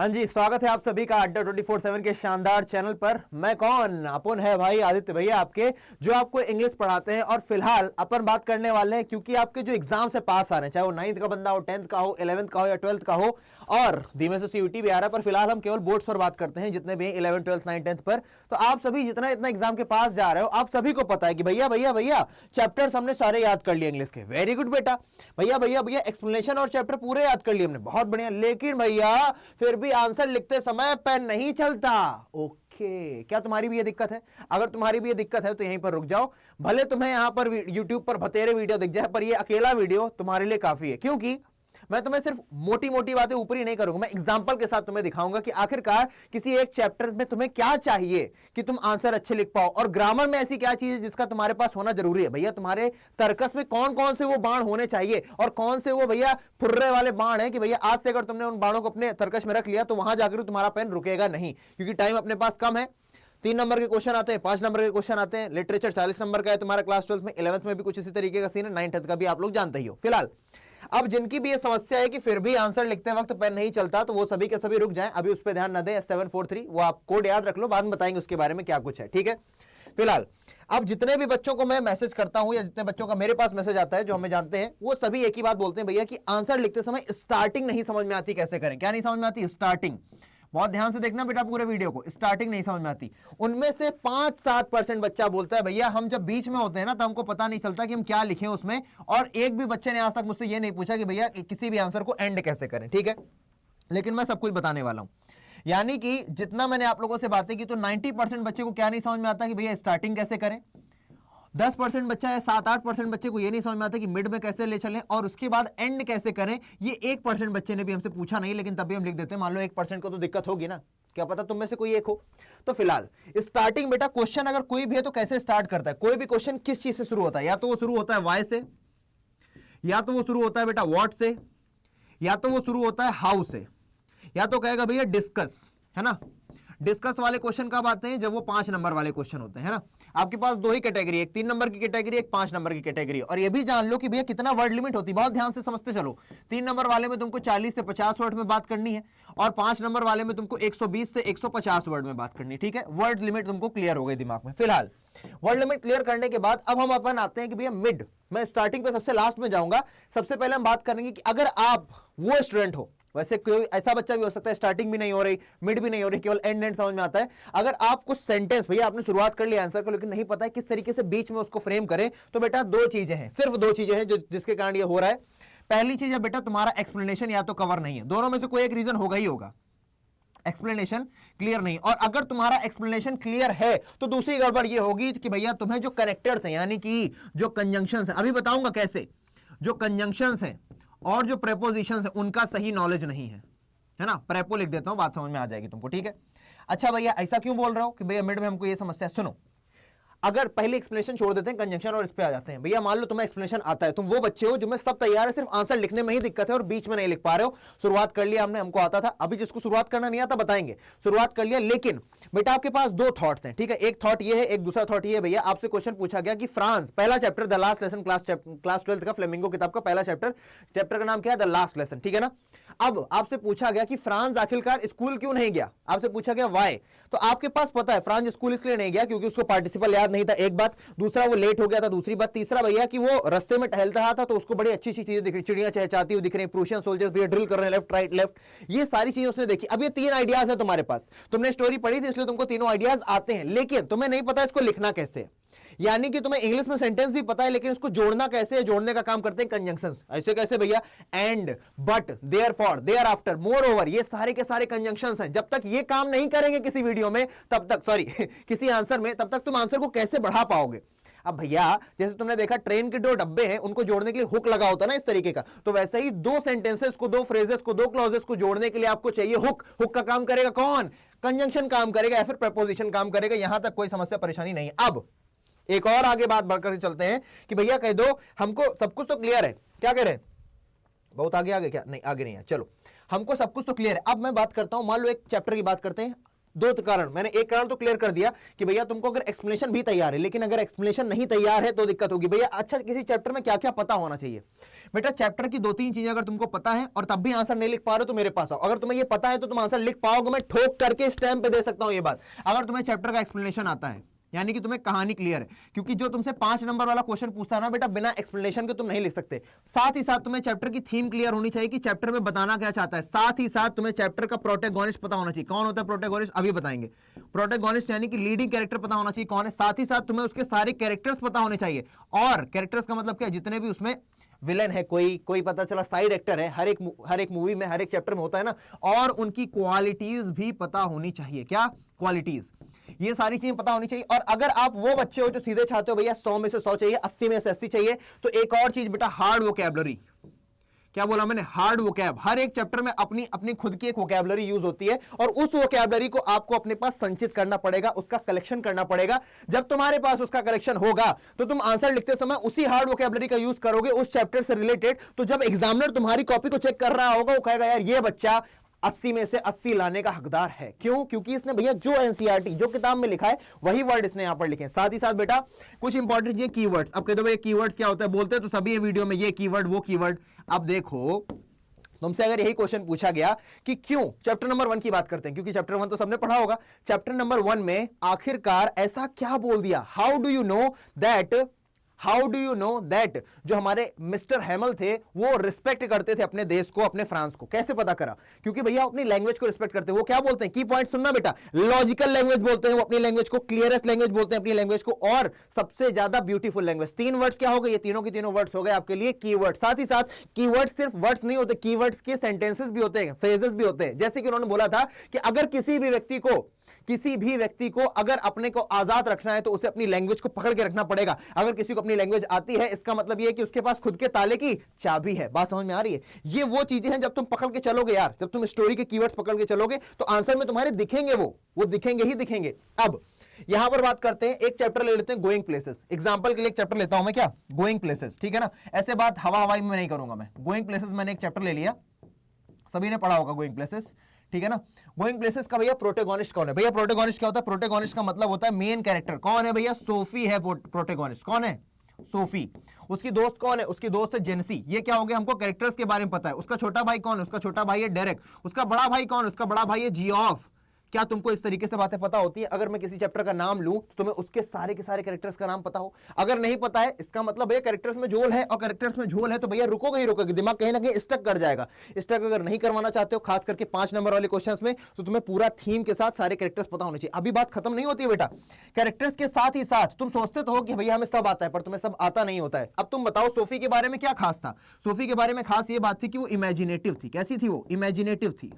हाँ जी, स्वागत है आप सभी का अड्डा 24/7 के शानदार चैनल पर। मैं कौन अपन है भाई, आदित्य भैया आपके, जो आपको इंग्लिश पढ़ाते हैं। और फिलहाल अपन बात करने वाले हैं, क्योंकि आपके जो एग्जाम से पास आ रहे हैं, चाहे वो 9th का बंदा हो, 10th का हो, 11th का हो या 12th का हो, और धीमे से सीयूटी भी आ रहा है, पर फिलहाल हम केवल बोर्ड्स पर बात करते हैं, जितने भी 11th 12th 9th 10th पर। तो आप सभी जितना इतना एग्जाम के पास जा रहे हो, आप सभी को पता है कि भैया भैया भैया चैप्टर्स हमने सारे याद कर लिए इंग्लिश के। वेरी गुड बेटा। भैया भैया भैया एक्सप्लेनेशन और चैप्टर पूरे याद कर लिए हमने, बहुत बढ़िया। लेकिन भैया फिर भी आंसर लिखते समय पेन नहीं चलता। ओके, क्या तुम्हारी भी ये दिक्कत है? अगर तुम्हारी भी ये दिक्कत है तो यहीं पर रुक जाओ। भले तुम्हें यहां पर YouTube पर बतेरे वीडियो दिख जाए, पर ये अकेला वीडियो तुम्हारे लिए काफी है, क्योंकि मैं तुम्हें सिर्फ मोटी मोटी बातें ऊपरी नहीं करूंगा। मैं एग्जांपल के साथ तुम्हें दिखाऊंगा कि आखिरकार किसी एक चैप्टर में तुम्हें क्या चाहिए कि तुम आंसर अच्छे लिख पाओ, और ग्रामर में ऐसी क्या चीज है जिसका तुम्हारे पास होना जरूरी है। भैया तुम्हारे तर्कस में कौन कौन से वो बाण होने चाहिए, और कौन से वो भैया फुर्रे वाले बाण है कि भैया आज से अगर तुमने उन बाणों को अपने तर्कस में रख लिया तो वहां जाकर तुम्हारा पेन रुकेगा नहीं, क्योंकि टाइम अपने पास कम है। 3 नंबर के क्वेश्चन आते हैं, 5 नंबर के क्वेश्चन आते हैं। लिटरेचर 40 नंबर का है तुम्हारा क्लास 12th में, 11th में भी कुछ इसी तरीके का सीन है, 9th का भी आप लोग जानते ही हो। फिलहाल अब जिनकी भी ये समस्या है कि फिर भी आंसर लिखते वक्त पेन नहीं चलता, तो वो सभी के सभी रुक जाएं, अभी उस पर ध्यान न दें। 743 वो आप कोड याद रख लो, बाद में बताएंगे उसके बारे में क्या कुछ है, ठीक है। फिलहाल अब जितने भी बच्चों को मैं मैसेज करता हूं, या जितने बच्चों का मेरे पास मैसेज आता है जो हमें जानते हैं, वो सभी एक ही बात बोलते हैं भैया कि आंसर लिखते समय स्टार्टिंग नहीं समझ में आती, कैसे करें। क्या नहीं समझ में आती? स्टार्टिंग। बहुत ध्यान से देखना बेटा पूरे वीडियो को, स्टार्टिंग नहीं समझ में आती। उनमें से 5-7% बच्चा बोलता है भैया हम जब बीच में होते हैं ना तो हमको पता नहीं चलता कि हम क्या लिखें उसमें। और एक भी बच्चे ने आज तक मुझसे ये नहीं पूछा कि भैया किसी भी आंसर को एंड कैसे करें, ठीक है। लेकिन मैं सब कुछ बताने वाला हूं, यानी कि जितना मैंने आप लोगों से बातें की, तो 90% बच्चे को क्या नहीं समझ में आता कि भैया स्टार्टिंग कैसे करें। 10% बच्चा है, 7-8% बच्चे को ये नहीं समझ में आता कि मिड में कैसे ले चलें, और उसके बाद एंड कैसे करें। ये 1% बच्चे ने भी हमसे पूछा नहीं, लेकिन तब भी हम लिख देते हैं। मान लो 1% को तो दिक्कत होगी ना, क्या पता तुम में से कोई एक हो। तो फिलहाल स्टार्टिंग बेटा, क्वेश्चन अगर कोई भी है तो कैसे स्टार्ट करता है। कोई भी क्वेश्चन किस चीज से शुरू होता है? या तो वो शुरू होता है वाई से, या तो वो शुरू होता है बेटा व्हाट से, या तो वो शुरू होता है हाउ से, या तो कहेगा भैया डिस्कस, है ना। डिस्कस वाले क्वेश्चन कब आते हैं? जब वो 5 नंबर वाले क्वेश्चन होते हैं, है ना। आपके पास 2 ही कैटेगरी, एक 3 नंबर की कैटेगरी, एक 5 नंबर की कैटेगरी। और ये भी जान लो कि भैया कितना वर्ड लिमिट होती है, बहुत ध्यान से समझते चलो। 3 नंबर वाले में तुमको 40 से 50 वर्ड में बात करनी है, और 5 नंबर वाले में तुमको 120 से 150 वर्ड में बात करनी है, ठीक है। वर्ड लिमिट तुमको क्लियर हो गई दिमाग में। फिलहाल वर्ड लिमिट क्लियर करने के बाद अब हम अपन आते हैं कि भैया मिड। मैं स्टार्टिंग पे सबसे लास्ट में जाऊंगा। सबसे पहले हम बात करेंगे कि अगर आप वो स्टूडेंट हो, वैसे कोई ऐसा बच्चा भी हो सकता है स्टार्टिंग भी नहीं हो रही, मिड भी नहीं हो रही, केवल एंड समझ में आता है। अगर आप कुछ सेंटेंस, भैया आपने शुरुआत कर लिया आंसर को, लेकिन नहीं पता है किस तरीके से बीच में उसको फ्रेम करें, तो बेटा 2 चीजें हैं, सिर्फ 2 चीजें हैं जिसके कारण ये हो रहा है। पहली चीज है बेटा तुम्हारा एक्सप्लेनेशन या तो कवर नहीं है, दोनों में से कोई एक रीजन होगा ही होगा। एक्सप्लेनेशन क्लियर नहीं, और अगर तुम्हारा एक्सप्लेनेशन क्लियर है तो दूसरी गड़बड़ ये होगी कि भैया तुम्हें जो कनेक्टर्स हैं, यानी कि जो कंजंक्शंस हैं, अभी बताऊंगा कैसे, जो कंजंक्शंस हैं और जो प्रेपोजिशंस हैं उनका सही नॉलेज नहीं है ना। प्रेपो लिख देता हूं, बात समझ में आ जाएगी तुमको, ठीक है। अच्छा भैया ऐसा क्यों बोल रहा हूं कि भैया मिड में हमको ये समस्या है? सुनो, अगर पहले एक्सप्लेनेशन छोड़ देते हैं, कंजंक्शन और इस पे आ जाते हैं। भैया मान लो तुम्हें एक्सप्लेनेशन आता है, तुम वो बच्चे हो जो में सब तैयार है, सिर्फ आंसर लिखने में ही दिक्कत है और बीच में नहीं लिख पा रहे हो। शुरुआत कर लिया हमने, हमको आता था, अभी जिसको शुरुआत करना नहीं आता बताएंगे, शुरुआत कर लिया। लेकिन बेटा आपके पास 2 थॉट्स हैं, ठीक है। एक थॉट ये है, एक दूसरा थॉट ये है। भैया आपसे क्वेश्चन पूछा गया कि फ्रांस, पहला chapter the last lesson, class 12th का फ्लेमिंगो किताब का पहला चैप्टर का नाम क्या है? द लास्ट लेसन, ठीक है ना। अब आपसे पूछा गया कि फ्रांस आखिरकार स्कूल क्यों नहीं गया, आपसे पूछा गया वाई। तो आपके पास पता है फ्रांस स्कूल इसलिए नहीं गया क्योंकि उसको पार्टिसिपल याद नहीं था, एक बात। दूसरा वो लेट हो गया था, दूसरी बात। तीसरा भैया कि वो रास्ते में टहलता रहा था तो उसको बड़ी अच्छी अच्छी चीजें दिख रही, चिड़ियां चहचहाती हुई दिख रही, प्रूशियन सोल्जर्स भैया ड्रिल कर रहे हैं, लेफ्ट राइट लेफ्ट, ये सारी चीजें उसने देखी। अब ये 3 आइडियाज है तुम्हारे पास, तुमने स्टोरी पढ़ी थी इसलिए तुमको तीनों आइडियाज आते हैं, लेकिन तुम्हें नहीं पता इसको लिखना कैसे। यानी कि तुम्हें इंग्लिश में सेंटेंस भी पता है, लेकिन इसको जोड़ना कैसे है, जोड़ने का काम करते हैं कंजंक्शंस। ऐसे कैसे भैया? And, but, therefore, thereafter, moreover, ये सारे के सारे कंजंक्शंस हैं। जब तक ये काम नहीं करेंगे किसी वीडियो में, तब तक सॉरी किसी आंसर में, तब तक तुम आंसर को कैसे बढ़ा पाओगे। अब भैया जैसे तुमने देखा ट्रेन के 2 डब्बे हैं, उनको जोड़ने के लिए हुक लगा होता है ना इस तरीके का, तो वैसे ही 2 सेंटेंसेस को, 2 फ्रेजेस को, 2 क्लॉजेस को जोड़ने के लिए आपको चाहिए हुक। हुक का काम करेगा कौन? कंजंक्शन काम करेगा या फिर प्रपोजिशन काम करेगा। यहां तक कोई समस्या परेशानी नहीं है। अब एक और आगे बात बढ़कर चलते हैं कि भैया कह दो हमको सब कुछ तो क्लियर है, क्या कह रहे हैं? बहुत आगे क्या? नहीं आगे नहीं है, चलो हमको सब कुछ तो क्लियर है। अब मैं बात करता हूं, मान लो एक चैप्टर की बात करते हैं, दो कारण, मैंने एक कारण तो क्लियर कर दिया कि भैया तुमको अगर एक्सप्लेनेशन भी तैयार है, लेकिन अगर एक्सप्लेनेशन नहीं तैयार है तो दिक्कत होगी। भैया अच्छा किसी चैप्टर में क्या क्या पता होना चाहिए? बेटा चैप्टर की 2-3 चीजें अगर तुमको पता है और तब भी आंसर नहीं लिख पा रहे हो तो मेरे पास आओ। अगर तुम्हें ये पता है तो तुम आंसर लिख पाओगे, मैं ठोक करके स्टैम्प पे दे सकता हूं ये बात। अगर तुम्हें चैप्टर का एक्सप्लेनेशन आता है, यानी कि तुम्हें कहानी क्लियर है, क्योंकि जो तुमसे 5 नंबर वाला क्वेश्चन पूछता है ना बेटा, बिना एक्सप्लेनेशन के तुम नहीं लिख सकते। साथ ही साथ तुम्हें चैप्टर की थीम क्लियर होनी चाहिए कि चैप्टर में बताना क्या चाहता है। साथ ही साथ तुम्हें चैप्टर का प्रोटैगनिस्ट पता होना चाहिए। कौन होता है प्रोटैगनिस्ट, अभी बताएंगे। प्रोटैगनिस्ट यानी कि लीडिंग कैरेक्टर पता होना चाहिए कौन है। साथ ही साथ तुम्हें उसके सारे कैरेक्टर्स पता होने चाहिए। और कैरेक्टर्स का मतलब क्या है, जितने भी उसमें विलन है, कोई पता चला साइड एक्टर है, हर एक मूवी में, हर एक चैप्टर में होता है ना, और उनकी क्वालिटीज भी पता होनी चाहिए। क्या क्वालिटीज, ये सारी चीजें पता होनी चाहिए। और अगर आप वो बच्चे हो जो सीधे चाहते हो भैया 100 में से 100 चाहिए, 80 में से 80 चाहिए, तो एक और चीज बेटा, हार्ड वोकैबुलरी। क्या बोला मैंने, हार्ड वोकैब। हर एक चैप्टर में अपनी अपनी खुद की एक वोकैबुलरी यूज होती है, और उस वोकैबुलरी को आपको अपने पास संचित करना पड़ेगा, उसका कलेक्शन करना पड़ेगा। जब तुम्हारे पास उसका कलेक्शन होगा तो तुम आंसर लिखते समय उसी हार्ड वोकैबुलरी का यूज करोगे उस चैप्टर से रिलेटेड। तो जब एग्जामिनर तुम्हारी कॉपी को चेक कर रहा होगा, वो कहेगा यार ये बच्चा 80 में से 80 लाने का हकदार है। क्यों? क्योंकि इसने भैया जो एनसीईआरटी, जो किताब में लिखा है वही वर्ड इसने यहां पर लिखे हैं। साथ ही साथ बेटा कुछ इंपॉर्टेंट ये कीवर्ड्स। अब कह दो भाई कीवर्ड्स क्या होता है, बोलते हैं तो सभी ये वीडियो में ये कीवर्ड वो कीवर्ड। अब देखो तुमसे अगर यही क्वेश्चन पूछा गया कि क्यों, चैप्टर नंबर 1 की बात करते हैं क्योंकि चैप्टर 1 तो सबने पढ़ा होगा। चैप्टर नंबर 1 में आखिरकार ऐसा क्या बोल दिया, how do you know that जो हमारे मिस्टर हैमल थे वो रिस्पेक्ट करते थे अपने देश को, अपने फ्रांस को। कैसे पता करा? क्योंकि भैया अपनी लैंग्वेज को रिस्पेक्ट करते हैं। वो क्या बोलते हैं, की पॉइंट सुनना बेटा, लॉजिकल लैंग्वेज बोलते हैं वो अपनी लैंग्वेज को, क्लियरेस्ट लैंग्वेज बोलते हैं अपनी लैंग्वेज को, और सबसे ज्यादा ब्यूटीफुल लैंग्वेज। 3 वर्ड्स क्या हो गए, ये तीनों के तीनों वर्ड्स हो गए आपके लिए कीवर्ड। साथ ही साथ कीवर्ड सिर्फ वर्ड्स नहीं होते, कीवर्ड्स के सेंटेंसेस भी होते हैं, फ्रेजेस भी होते हैं। जैसे कि उन्होंने बोला था कि अगर किसी भी व्यक्ति को अगर अपने को आजाद रखना है तो उसे अपनी लैंग्वेज को पकड़ के रखना पड़ेगा। अगर किसी को अपनी लैंग्वेज आती है, इसका मतलब यह है कि उसके पास खुद के ताले की चाबी है। बात समझ में आ रही है? ये वो चीजें हैं जब तुम पकड़ के चलोगे यार, जब तुम स्टोरी के कीवर्ड्स पकड़ के चलोगे तो आंसर में तुम्हारे दिखेंगे, वो दिखेंगे ही दिखेंगे। अब यहां पर बात करते हैं, एक चैप्टर ले लेते हैं गोइंग प्लेसेस। एग्जांपल के लिए एक चैप्टर लेता हूं मैं, क्या, गोइंग प्लेसेस, ठीक है ना। ऐसे बात हवाई में नहीं करूंगा मैं। गोइंग प्लेसेस मैंने एक चैप्टर ले लिया, सभी ने पढ़ा होगा गोइंग प्लेसेस, ठीक है ना। गोइंग प्लेसेस का भैया प्रोटैगनिस्ट कौन है? भैया प्रोटैगनिस्ट क्या होता है? प्रोटैगनिस्ट का मतलब होता है मेन कैरेक्टर। कौन है भैया? सोफी है प्रोटैगनिस्ट। कौन है? सोफी। उसकी दोस्त कौन है? उसकी दोस्त है जेंसी। ये क्या हो गया, हमको कैरेक्टर्स के बारे में पता है। उसका छोटा भाई कौन है? उसका छोटा भाई है डेरेक। उसका बड़ा भाई कौन है? उसका बड़ा भाई है जियोफ। क्या तुमको इस तरीके से बातें पता होती है? अगर मैं किसी चैप्टर का नाम लूं तो तुम्हें उसके सारे के सारे कैरेक्टर्स का नाम पता हो। अगर नहीं पता है, इसका मतलब भैया कैरेक्टर्स में झोल है, और कैरेक्टर्स में झोल है तो भैया रुकोगे ही रुकोगे, दिमाग कहीं ना कहीं स्टक कर जाएगा। स्टक अगर नहीं करवाना चाहते हो, खास करके 5 नंबर वाले क्वेश्चंस में, तो तुम्हें पूरा थीम के साथ सारे कैरेक्टर्स पता होने चाहिए। अभी बात खत्म नहीं होती है बेटा, कैरेक्टर्स के साथ ही साथ तुम सोचते तो हो कि भैया हमें सब आता है, पर तुम्हें सब आता नहीं होता है। अब तुम बताओ सोफी के बारे में क्या खास था? सोफी के बारे में खास ये बात थी कि वो इमेजिनेटिव थी। कैसी थी वो? इमेजिनेटिव थी।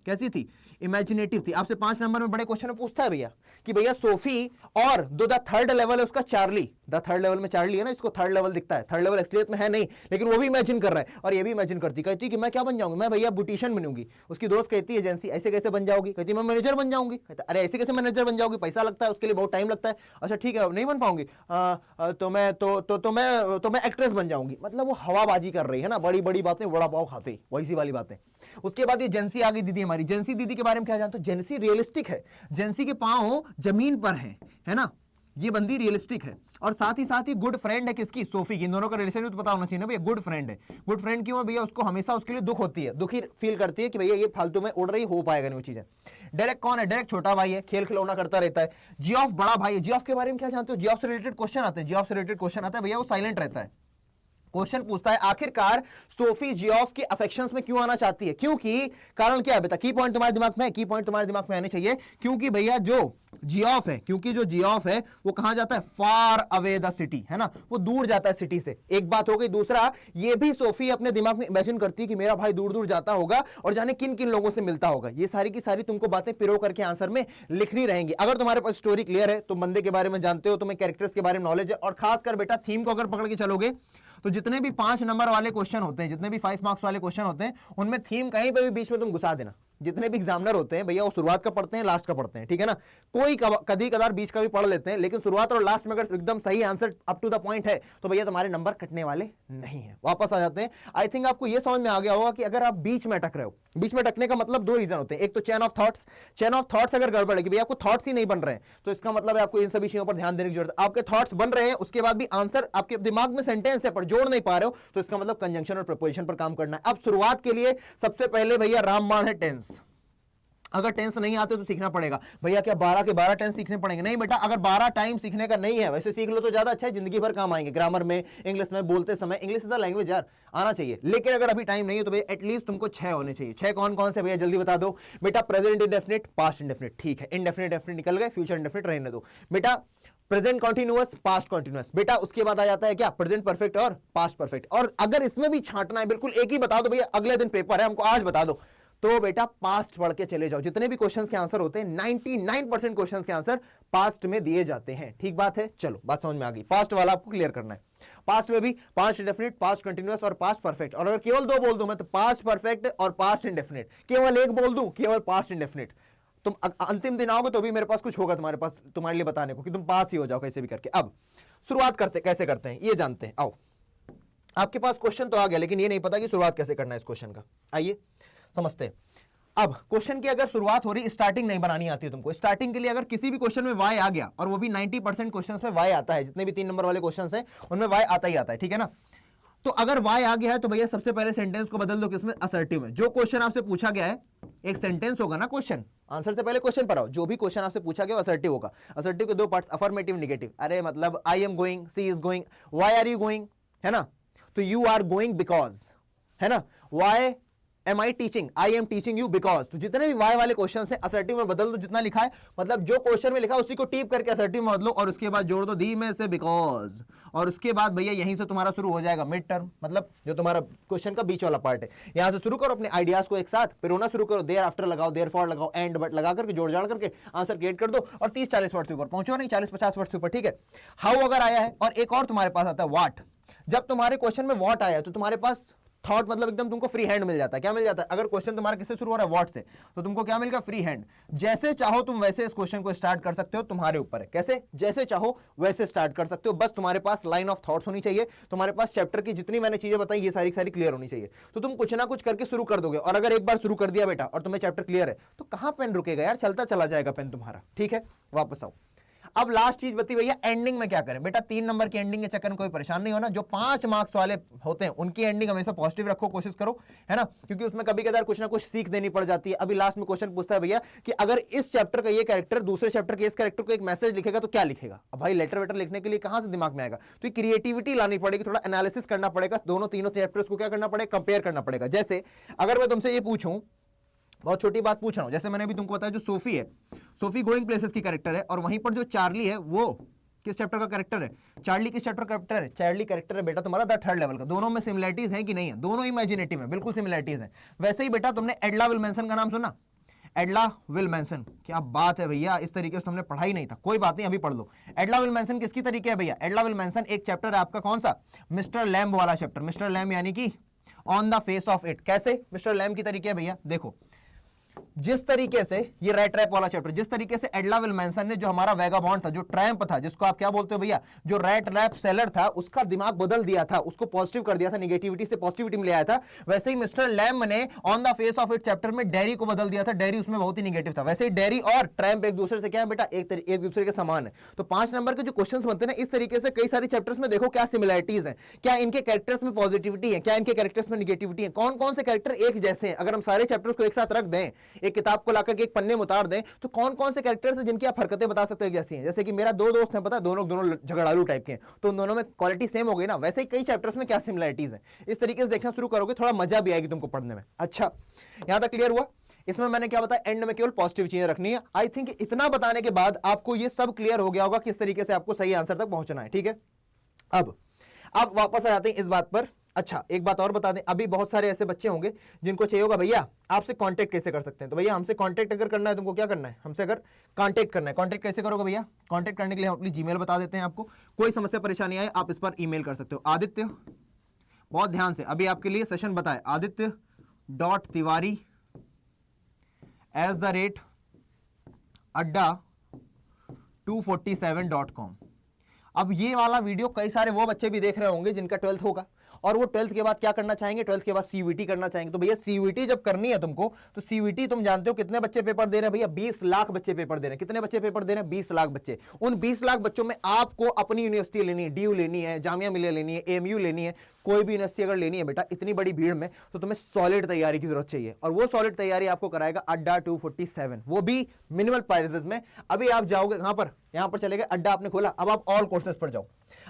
कैसी थी? इमेजिनेटिव थी। आपसे 5 नंबर में बड़े क्वेश्चन में पूछता है भैया कि भैया सोफी और द थर्ड लेवल है उसका चार्ली। द थर्ड लेवल में चार्ली है ना, इसको थर्ड लेवल दिखता है, थर्ड लेवल एक्चुअली में है नहीं, लेकिन वो भी इमेजिन कर रहा है। और ये भी इमेजिन करती, कहती कि मैं क्या बन जाऊंगी, मैं भैया ब्यूटिशियन बनूंगी। उसकी दोस्त कहती है एजेंसी, ऐसे कैसे बन जाओगी? कहती मैं मैनेजर बन जाऊंगी। कहता अरे ऐसे कैसे मैनेजर बन जाओगी, पैसा लगता है उसके लिए, बहुत टाइम लगता है। अच्छा ठीक है, नहीं बन पाऊंगी, तो मैं एक्ट्रेस बन जाऊंगी। मतलब वो हवाबाजी कर रही है ना, बड़ी बड़ी बातें, बड़ा पाव खाते, वैसी वाली बातें। उसके बाद ये जेंसी आ गई, दीदी हमारी। जेंसी दीदी के बारे में क्या जानते हो? जेंसी रियलिस्टिक है, जेंसी के पांव जमीन पर है ना, ये बंदी रियलिस्टिक है। और साथ ही गुड फ्रेंड है किसकी? सोफी की। इन दोनों का रिलेशन तो पता होना चाहिए ना भैया, गुड फ्रेंड है। गुड फ्रेंड क्यों है भैया? उसको हमेशा उसके लिए दुख होती है, दुखी फील करती है कि भैया ये फालतू में उड़ रही, हो पाएगा नहीं वो चीजें। डेरेक कौन है? डेरेक छोटा भाई है, खेल खिलौना करता रहता है। जियोफ बड़ा भाई है। जियोफ के बारे में क्या जानते हो? जियोफ से रिलेटेड क्वेश्चन आते हैं, जियोफ से रिलेटेड क्वेश्चन आता है भैया, वो साइलेंट रहता है। क्वेश्चन पूछता है आखिरकार सोफी जियोफ के अफेक्शंस में क्यों आना चाहती है? क्योंकि कारण क्या है बेटा? की पॉइंट तुम्हारे दिमाग में है, की पॉइंट तुम्हारे दिमाग में आने चाहिए। क्योंकि भैया जो जियोफ है, क्योंकि जो जियोफ है वो कहां जाता है? फार अवे द सिटी, है ना, वो दूर जाता है सिटी से। एक बात हो गई। दूसरा, ये भी सोफी अपने दिमाग में इमेजिन करती है कि मेरा भाई दूर दूर जाता होगा और जाने किन किन लोगों से मिलता होगा। ये सारी की सारी तुमको बातें पिरो करके आंसर में लिखनी रहेंगी। अगर तुम्हारे पास स्टोरी क्लियर है, तुम बंदे के बारे में जानते हो, तुम्हें कैरेक्टर्स के बारे में नॉलेज है, और खासकर बेटा थीम को अगर पकड़ के चलोगे तो जितने भी 5 नंबर वाले क्वेश्चन होते हैं, जितने भी 5 मार्क्स वाले क्वेश्चन होते हैं, उनमें थीम कहीं पे भी बीच में तुम घुसा देना, जितने भी एग्जामिनर होते हैं भैया वो शुरुआत का पढ़ते हैं, लास्ट का पढ़ते हैं, ठीक है ना। कोई कभी कदार बीच का भी पढ़ लेते हैं, लेकिन शुरुआत और लास्ट में अगर एकदम सही answer up to the point है तो भैया तुम्हारे नंबर कटने वाले नहीं है। वापस आ जाते हैं। आई थिंक आपको ये समझ में आ गया होगा कि अगर आप बीच में अटक रहे हो, बीच में अटकने का मतलब दो रीजन होते हैं। एक तो चेन ऑफ थॉट्स अगर गड़बड़ है कि भैया आपको थॉट्स ही नहीं बन रहे हैं, तो इसका मतलब है आपको इन सभी चीजों पर ध्यान देने की जरूरत है। आपके थॉट्स बन रहे हैं, उसके बाद भी आंसर आपके दिमाग में सेंटेंस है पर जोड़ नहीं पा रहे हो, तो इसका मतलब कंजंक्शन और प्रपोजिशन पर काम करना है। अब शुरुआत के लिए सबसे पहले भैया रामबाण है टेंस। अगर टेंस नहीं आते तो सीखना पड़ेगा। भैया क्या 12 के 12 टेंस सीखने पड़ेंगे? नहीं बेटा, अगर 12 टाइम सीखने का नहीं है, वैसे सीख लो तो ज्यादा अच्छा है, जिंदगी भर काम आएंगे। ग्रामर में, इंग्लिश में बोलते समय, इंग्लिश इज अ लैंग्वेज यार, आना चाहिए। लेकिन अगर अभी टाइम नहीं है तो भैया एटलीस्ट तुमको 6 होने चाहिए। 6 कौन कौन से भैया जल्दी बता दो। बेटा प्रेजेंट इंडेफिनिट, पास्ट इंडेफिनिट, ठीक है, इंडेफिनिट डेफिनिट निकल गए, फ्यूचर इंडेफिनिट रहने दो। बेटा प्रेजेंट कॉन्टिन्यूअस, पास्ट कॉन्टिन्यूअस, बेटा उसके बाद आ जाता है क्या, प्रेजेंट परफेक्ट और पास्ट परफेक्ट। और अगर इसमें भी छांटना है, बिल्कुल एक ही बता दो भैया, अगले दिन पेपर है हमको आज बता दो, तो बेटा पास्ट पढ़ के चले जाओ। जितने भी क्वेश्चंस के आंसर होते हैं 99% क्वेश्चंस के आंसर पास्ट में दिए जाते हैं। ठीक बात है, चलो बात समझ में आ गई। पास्ट वाला आपको क्लियर करना है। पास्ट में भी पास्ट इंडेफिनिट, पास्ट कंटिन्यूअस और पास्ट परफेक्ट। और अगर केवल 2 बोल दूं मैं तो पास्ट परफेक्ट और पास्ट इंडेफिनिट। केवल एक बोल दूं, केवल पास्ट इंडेफिनिट। तुम अंतिम दिन आओगे तो भी मेरे पास कुछ होगा तुम्हारे पास, तुम्हारे लिए बताने को कि तुम पास ही हो जाओ कैसे भी करके। अब शुरुआत करते कैसे करते हैं ये जानते हैं। आओ, आपके पास क्वेश्चन तो आ गया, लेकिन ये नहीं पता कि शुरुआत कैसे करना है इस क्वेश्चन का। आइए समझते हैं। अब क्वेश्चन की अगर शुरुआत हो रही, स्टार्टिंग नहीं बनानी आती है तुमको। स्टार्टिंग के लिए अगर किसी भी क्वेश्चन में वाई आ गया, और वो भी 90% क्वेश्चंस में वाई आता है, जितने भी 3 नंबर वाले क्वेश्चंस हैं उनमें वाई आता ही आता है, ठीक है ना। तो अगर वाई आ गया है तो भैया सबसे पहले सेंटेंस को बदल दो किसमें, असर्टिव में। जो क्वेश्चन आपसे पूछा गया है, एक सेंटेंस होगा ना, क्वेश्चन आंसर से पहले क्वेश्चन पर आओ। जो भी क्वेश्चन आपसे पूछा गया असर्टिव होगा। असर्टिव के 2 पार्ट्स, अफर्मेटिव, नेगेटिव। अरे मतलब I am going, she is going, why are you going, है ना। तो यू आर गोइंग बिकॉज, है ना। Why am I teaching, I am teaching you because. तो जितने भी वाई वाले क्वेश्चन हैं असर्टिव में बदल दो, जितना लिखा है, मतलब जो क्वेश्चन में लिखा है उसी को टीप करके असर्टिव में बदलो, और उसके बाद जोड़ दो दी में से बिकॉज। और उसके बाद भैया यहीं से तुम्हारा शुरू हो जाएगा मिड टर्म, मतलब जो तुम्हारा क्वेश्चन का बीच वाला पार्ट है। यहां से शुरू करो अपने आइडियाज को एक साथ, फिर होना शुरू करो, देयर आफ्टर लगाओ, देयर फॉर लगाओ, एंड बट लगा करके जोड़ जाड़ करके आंसर क्रिएट कर दो, और 30-40 वर्ड से ऊपर पहुंचो, नहीं 40-50 वर्ड से ऊपर, ठीक है। हाउ अगर आया है, और एक और तुम्हारे पास आता है व्हाट। जब तुम्हारे क्वेश्चन में व्हाट आया तो तुम्हारे पास थॉट मतलब एकदम तुमको फ्री हैंड मिल जाता है। क्या मिल जाता है? अगर क्वेश्चन तुम्हारा किससे शुरू हो रहा है, व्हाट से, तो तुमको क्या मिलेगा, फ्री हैंड। जैसे चाहो तुम वैसे इस क्वेश्चन को स्टार्ट कर सकते हो, तुम्हारे ऊपर है। कैसे? जैसे चाहो वैसे स्टार्ट कर सकते हो, बस तुम्हारे पास लाइन ऑफ थॉट्स होनी चाहिए। तुम्हारे पास चैप्टर की जितनी मैंने चीजें बताई ये सारी सारी क्लियर होनी चाहिए, तो तुम कुछ ना कुछ करके शुरू कर दोगे। और अगर एक बार शुरू कर दिया बेटा और तुम्हें चैप्टर क्लियर है, तो कहां पेन रुकेगा यार, चलता चला जाएगा पेन तुम्हारा, ठीक है। वापस आओ। अब लास्ट चीज बती भैया, एंडिंग में क्या करें। बेटा 3 नंबर की एंडिंग के चक्कर में कोई परेशान नहीं होना। जो 5 मार्क्स वाले होते हैं उनकी एंडिंग हमेशा पॉजिटिव रखो, कोशिश करो, है ना, क्योंकि उसमें कभी कदार कुछ ना कुछ सीख देनी पड़ जाती है। अभी लास्ट में क्वेश्चन पूछता है भैया कि अगर इस चैप्टर का ये कैरेक्टर दूसरे चैप्टर के इस कैरेक्टर को एक मैसेज लिखेगा तो क्या लिखेगा। अब भाई लेटर वेटर लिखने के लिए कहां से दिमाग में आएगा, तो क्रिएटिविटी लानी पड़ेगी, थोड़ा एनालिसिस करना पड़ेगा, दोनों तीनों चैप्टर्स को क्या करना पड़ेगा, कंपेयर करना पड़ेगा। जैसे अगर मैं तुमसे ये पूछूं, बहुत छोटी बात पूछ रहा हूं, जैसे मैंने अभी तुमको बताया जो सोफी है, सोफी गोइंग प्लेसेस की कैरेक्टर है, और वहीं पर जो चार्ली है वो किस चैप्टर का कैरेक्टर है, चार्ली किस चैप्टर का कैरेक्टर है, चार्ली कैरेक्टर है बेटा तुम्हारा द थर्ड लेवल का। दोनों में सिमिलरिटीज है कि नहीं है, दोनों इमेजिनेटिव है, बिल्कुल सिमिलरिटीज है। वैसे ही बेटा तुमने एडला विल्मेंसन का नाम सुना, एडला विल्मेंसन, क्या बात है भैया, इस तरीके से तुमने पढ़ा ही नहीं था, कोई बात नहीं अभी पढ़ लो। एडला विल्मेंसन किसकी तरीके है भैया, एडला विल्मेंसन एक चैप्टर है आपका, कौन सा, मिस्टर लैम्ब वाला चैप्टर। मिस्टर लैम्ब यानी कि on the face of it. कैसे मिस्टर लैम्ब की तरीके है भैया, देखो जिस तरीके से ये रेड ट्रैप वाला चैप्टर, जिस तरीके से एडला विल्मेंसन ने जो हमारा वैगाबॉन्ड था, जो ट्रैम्प था, जिसको आप क्या बोलते हो भैया, जो रेड ट्रैप सेलर था, उसका दिमाग बदल दिया था, उसको पॉजिटिव कर दिया था, नेगेटिविटी से पॉजिटिविटी में ले आया था। वैसे ही मिस्टर लैम्ब ने on the face of it chapter में डेरी को बदल दिया था, डेरी उसमें बहुत ही नेगेटिव था। वैसे ही डेरी और ट्रैम्प एक दूसरे से क्या है बेटा, एक दूसरे के समान है। तो 5 नंबर के जो क्वेश्चंस बनते हैं ना, इस तरीके से कई सारे चैप्टर्स में देखो क्या सिमिलरिटीज है, क्या इनके कैरेक्टर्स में पॉजिटिविटी है, क्या इनके कैरेक्टर्स में नेगेटिविटी है, कौन कौन से कैरेक्टर एक जैसे हैं। अगर हम सारे चैप्टर्स को एक साथ रख दें, एक किताब को लाकर के एक पन्ने में उतार दें, तो कौन कौन से कैरेक्टर्स हैं जिनकी आप हरकतें बता सकते हो जैसी हैं। जैसे कि मेरा 2 दोस्त हैं, पता है, दोनों झगड़ालू टाइप के हैं, तो उन दोनों में क्वालिटी सेम हो गई ना। वैसे ही कई चैप्टर्स में क्या सिमिलरिटीज है, इस तरीके से देखना शुरू करोगे, थोड़ा मजा भी आएगी तुमको पढ़ने में। अच्छा, यहां तक क्लियर हुआ। इसमें मैंने क्या बताया, एंड में केवल पॉजिटिव चीजें रखनी है। आई थिंक इतना बताने के बाद आपको ये सब क्लियर हो गया होगा किस तरीके से आपको सही आंसर तक पहुंचना है, ठीक है। अब वापस आ जाते हैं इस बात पर। अच्छा, एक बात और बता दें, अभी बहुत सारे ऐसे बच्चे होंगे जिनको चाहिए होगा भैया आपसे कांटेक्ट कैसे कर सकते हैं। तो भैया हमसे कांटेक्ट अगर करना है, तुमको क्या करना है, हमसे अगर कांटेक्ट करना है, कांटेक्ट कैसे करोगे भैया। कांटेक्ट करने के लिए हम अपनी जीमेल बता देते हैं आपको, कोई समस्या परेशानी आए आप इस पर ईमेल कर सकते हो। आदित्य, बहुत ध्यान से, अभी आपके लिए सेशन बताए, आदित्य.tiwari adda247.com। अब ये वाला वीडियो कई सारे वो बच्चे भी देख रहे होंगे जिनका 12th होगा और वो 12th के बाद क्या करना चाहेंगे, 12th के बाद सीयूईटी करना चाहेंगे। तो भैया सीयूईटी जब करनी है तुमको, तो सीयूईटी तुम जानते हो कितने बच्चे पेपर दे रहे हैं भैया, 20 लाख बच्चे पेपर दे रहे हैं। कितने बच्चे पेपर दे रहे हैं, 20 लाख बच्चे। उन 20 लाख बच्चों में आपको अपनी यूनिवर्सिटी लेनी है, डीयू लेनी है, जामिया मिलिया लेनी है, एएमयू लेनी है, कोई भी यूनिवर्सिटी अगर लेनी है बेटा इतनी बड़ी भीड़ में, तो तुम्हें सॉलिड तैयारी की जरूरत चाहिए। और वो सॉलिड तैयारी आपको कराएगा अड्डा 247, वो भी मिनिमल प्राइसेस में। अभी आप जाओगे कहां पर, यहां पर चले गए, अड्डा आपने खोला, अब आप ऑल कोर्सेज पर जाओ।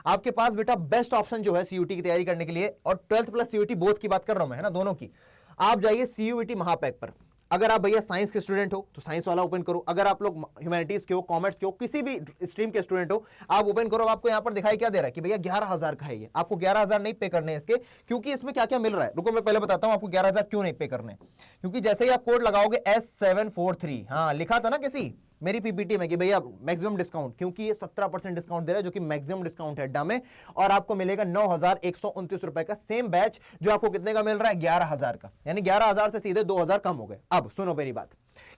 आपके पास बेटा बेस्ट ऑप्शन जो है सीयूटी की तैयारी करने के लिए, और 12th प्लस सीयूटी बोथ की बात कर रहा हूं मैं, है ना, दोनों की। आप जाइए सीयूटी महापैक पर। अगर आप भैया साइंस के स्टूडेंट हो तो साइंस वाला ओपन करो, अगर आप लोग ह्यूमैनिटीज के हो, कॉमर्स के हो, किसी भी स्ट्रीम के स्टूडेंट हो, आप ओपन करो। आपको यहां पर दिखाई क्या दे रहा है कि भैया 11,000 का है ये। आपको 11,000 नहीं पे करने इसके, क्योंकि इसमें क्या क्या मिल रहा है, रुको मैं पहले बताता हूं आपको 11,000 क्यों नहीं पे करने। क्योंकि जैसे ही आप कोड लगाओगे S743, हाँ लिखा था ना किसी मेरी पीपीटी में कि भैया मैक्सिमम डिस्काउंट, क्योंकि ये 17% डिस्काउंट दे रहा है जो कि मैक्सिमम डिस्काउंट है अड्डा में, और आपको मिलेगा 9,129 रुपए का सेम बैच, जो आपको कितने का मिल रहा है, 11,000 का। यानी 11,000 से सीधे 2,000 कम हो गए। अब सुनो मेरी बात,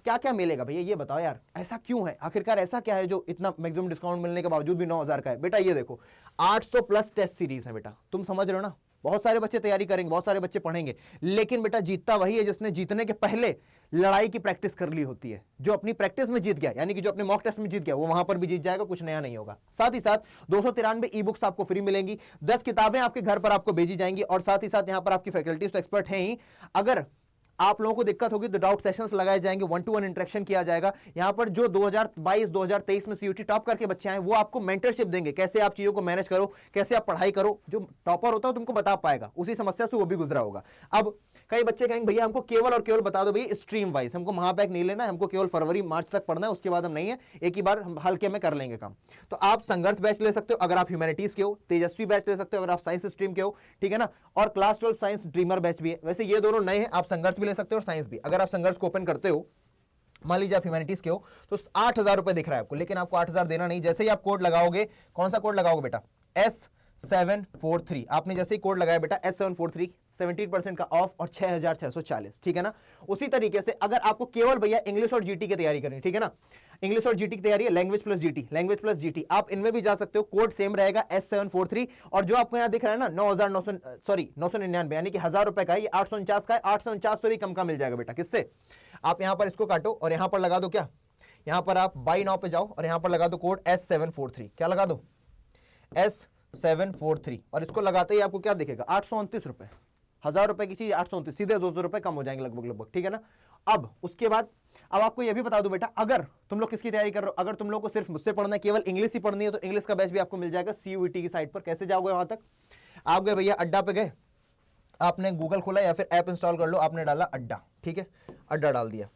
क्या क्या मिलेगा भैया ये बताओ यार, ऐसा क्यों है, आखिरकार ऐसा क्या है जो इतना मैक्सिमम डिस्काउंट मिलने के बावजूद भी 9,000 का है। बेटा ये देखो 800 प्लस टेस्ट सीरीज है बेटा, तुम समझ रहे हो ना। बहुत सारे बच्चे तैयारी करेंगे, बहुत सारे बच्चे पढ़ेंगे, लेकिन बेटा जीतता वही है जिसने जीतने के पहले लड़ाई की प्रैक्टिस कर ली होती है। जो अपनी प्रैक्टिस में जीत गया, यानी कि जो अपने मॉक टेस्ट में जीत गया, वो वहां पर भी जीत जाएगा, कुछ नया नहीं होगा। साथ ही साथ 293 ई बुक्स आपको फ्री मिलेंगी, 10 किताबें आपके घर पर आपको भेजी जाएंगी, और साथ ही साथ यहां पर आपकी फैकल्टीज तो एक्सपर्ट हैं ही। अगर आप लोगों को दिक्कत होगी तो डाउट सेशंस लगाए जाएंगे, 1-to-1 इंटरेक्शन किया जाएगा। यहां पर जो 2022-2023 में सीयूटी टॉप करके बच्चे आए, वो आपको मेंटरशिप देंगे, कैसे आप चीजों को मैनेज करो, कैसे आप पढ़ाई करो। जो टॉपर होता है तुमको बता पाएगा, उसी समस्या से वो भी गुजरा होगा। अब कई बच्चे कहेंगे भैया हमको केवल और केवल बता दो भैया स्ट्रीम वाइज, हमको महापैक नहीं लेना है, हमको केवल फरवरी मार्च तक पढ़ना है, उसके बाद हम नहीं है, एक ही बार हम हल्के में कर लेंगे काम। तो आप संघर्ष बैच ले सकते हो अगर आप ह्यूमैनिटीज के हो, तेजस्वी बैच ले सकते हो अगर आप साइंस स्ट्रीम के हो, ठीक है ना। और क्लास 12 साइंस ड्रीमर बैच भी है। वैसे ये दोनों नए हैं, आप संघर्ष भी ले सकते हो और साइंस भी। अगर आप संघर्ष को ओपन करते हो, मान लीजिए आप ह्यूमैनिटीज के हो, तो 8,000 रुपए दिख रहा है आपको, लेकिन आपको 8,000 देना नहीं। जैसे ही आप कोड लगाओगे, कौन सा कोड लगाओगे बेटा, S743, आपने जैसे ही कोड लगाया बेटा S743, 17% का ऑफ और 6,640, ठीक है ना। उसी तरीके से अगर आपको केवल भैया इंग्लिश और जीटी की तैयारी करनी, ठीक है ना, इंग्लिश और जीटी की तैयारी है, language plus GT, language plus GT, आप इनमें भी जा सकते हो। कोड सेम रहेगा S743, और जो आपको यहां दिख रहा है ना 9,999, यानी कि 1,000 रुपए का है, ये 849 का है। 849 से भी कम का मिल जाएगा बेटा। किससे, आप यहां पर इसको काटो और यहां पर लगा दो क्या, यहां पर आप बाई नाउ पे जाओ और यहां पर लगा दो कोड S743, क्या लगा दो, S743, और इसको लगाते ही आपको क्या दिखेगा, 829 रुपए। 1,000 रुपए की चीज 829, सीधे 200 रुपए कम हो जाएंगे लगभग, ठीक है ना। अब उसके बाद अब आपको यह भी बता दो बेटा, अगर तुम लोग किसकी तैयारी कर रहे हो, अगर तुम लोग को सिर्फ मुझसे पढ़ना है, केवल इंग्लिश ही पढ़नी है, तो इंग्लिश का बैच भी आपको मिल जाएगा सीयूईटी की साइट पर। कैसे जाओगे वहां तक, आप गए भैया अड्डा पे गए, आपने गूगल खोला या फिर ऐप इंस्टॉल कर लो, आपने डाला अड्डा, ठीक है, अड्डा डाल दिया।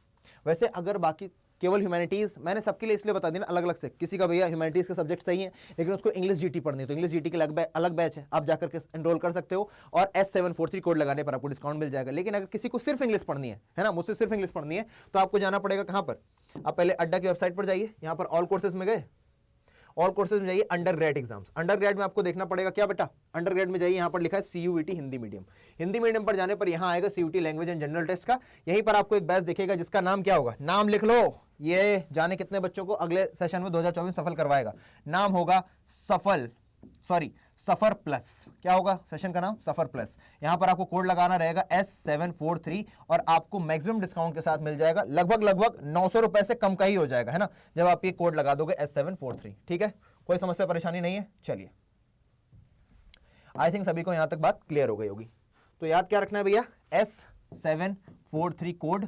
वैसे अगर बाकी केवल ह्यूमैनिटीज, मैंने सबके लिए इसलिए बता दिया ना अलग अलग से, किसी का भैया ह्यूमैनिटीज का सब्जेक्ट सही है लेकिन उसको इंग्लिश जीटी पढ़नी है, तो इंग्लिश जीटी के अलग बैच है, आप जाकर के एनरोल कर सकते हो, और S743 कोड लगाने पर आपको डिस्काउंट मिल जाएगा। लेकिन अगर किसी को सिर्फ इंग्लिश पढ़नी है ना, मुझसे सिर्फ इंग्लिश पढ़नी है, तो आपको जाना पड़ेगा कहां पर, आप पहले अड्डा की वेबसाइट पर जाइए, यहां पर ऑल कोर्सेज में गए, ऑल कोर्सेज में जाइए, under grade exams, under grade में आपको देखना पड़ेगा क्या बेटा, अंडर ग्रेड में जाइए, यहां पर लिखा है CUET Hindi medium. Hindi medium पर जाने पर यहां आएगा CUET language and general test का, यहीं पर आपको एक बैच दिखेगा जिसका नाम क्या होगा, नाम लिख लो, ये जाने कितने बच्चों को अगले सेशन में 2024 सफल करवाएगा। नाम होगा सफर प्लस, क्या होगा सेशन का नाम, सफर प्लस। यहां पर आपको कोड लगाना रहेगा S743, और आपको मैक्सिमम डिस्काउंट के साथ मिल जाएगा, लगभग 900 रुपए से कम का ही हो जाएगा, है ना, जब आप ये कोड लगा दोगे S743, ठीक है। कोई समस्या परेशानी नहीं है, चलिए आई थिंक सभी को यहां तक बात क्लियर हो गई होगी। तो याद क्या रखना है भैया, S743 कोड,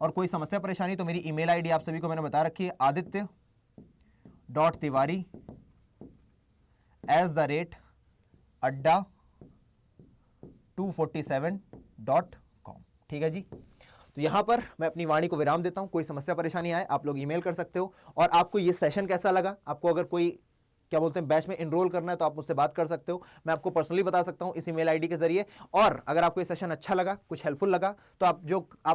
और कोई समस्या परेशानी तो मेरी ईमेल आईडी आप सभी को मैंने बता रखी है, aditya.tiwari@247.com, ठीक है जी। तो यहां पर मैं अपनी वाणी को विराम देता हूं। कोई समस्या परेशानी आए आप लोग ईमेल कर सकते हो, और आपको ये सेशन कैसा लगा, आपको अगर कोई क्या बोलते हैं बैच में एनरोल करना है तो आप मुझसे बात कर सकते हो, मैं आपको पर्सनली बता सकता हूं इस ईमेल आईडी के जरिए। और अगर आपको ये सेशन अच्छा लगा, कुछ हेल्पफुल लगा, तो आप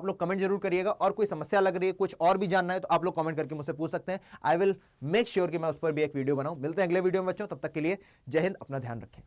लोग कमेंट जरूर करिएगा, और कोई समस्या लग रही है, कुछ और भी जानना है, तो आप लोग कमेंट करके मुझसे पूछ सकते हैं। आई विल मेक श्योर कि मैं उस पर भी एक वीडियो बनाऊं। मिलते हैं अगले वीडियो में बच्चों, तब तक के लिए जय हिंद, अपना ध्यान रखें।